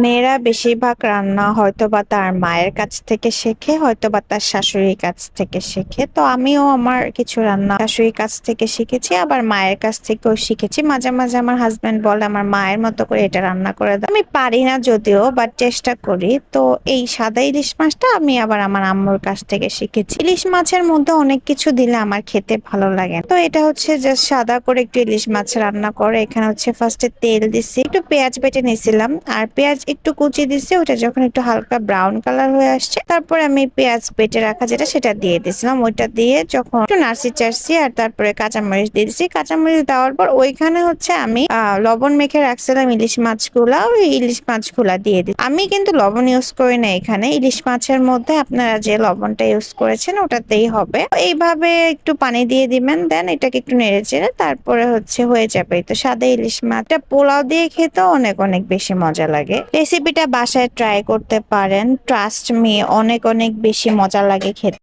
মেয়েরা বেশিরভাগ রান্না হয়তোবা তার মায়ের কাছ থেকে শেখে, হয়তোবা তার শাশুড়ির কাছ থেকে শেখে। তো আমিও আমার কিছু রান্না শাশুড়ির কাছ থেকে শিখেছি, আবার মায়ের কাছ থেকেও শিখেছি। মাঝে মাঝে আমার হাজবেন্ড বলে আমার মায়ের মতো করে এটা রান্না করে দাও। আমি পারি না যদিও, বাট চেষ্টা করি। তো এই সাদা ইলিশ মাছটা আমি আবার আমার আম্মুর কাছ থেকে শিখেছি। ইলিশ মাছের মধ্যে অনেক কিছু দিলে আমার খেতে ভালো লাগে। তো এটা হচ্ছে জাস্ট সাদা করে একটু ইলিশ মাছ রান্না করে। এখানে হচ্ছে ফার্স্টে তেল দিছি, একটু পেঁয়াজ বেটে নিয়েছিলাম, আর পেঁয়াজ একটু কুচি দিছি। ওটা যখন একটু হালকা ব্রাউন কালার হয়ে আসছে, তারপরে আমি পেঁয়াজ বেটে রাখা যেটা সেটা দিয়ে দিছিলাম। ওইটা দিয়ে যখন একটু নাড়ছি চাড়ছি, আর তারপরে কাঁচামরিচ দিয়ে দিছি। কাঁচামরিচ দেওয়ার পর ওইখানে হচ্ছে আমি লবণ মেখে রাখছিলাম ইলিশ মাছগুলা, ওই ইলিশ মাছগুলা দিয়ে দিই। আমি কিন্তু লবণ ইউজ করি না এখানে। ইলিশ মাছের মধ্যে আপনারা যে লবণটা ইউজ করেছেন ওটাতেই হবে। এইভাবে একটু পানি দিয়ে দিবেন, দেন এটাকে একটু নেড়ে চেড়ে তারপরে হচ্ছে হয়ে যাবে। তো সাদা ইলিশ মাছটা পোলাও দিয়ে খেতে অনেক অনেক বেশি মজা লাগে। রেসিপিটা বাসায় ট্রাই করতে পারেন, ট্রাস্ট মি, অনেক অনেক বেশি মজা লাগে খেতে।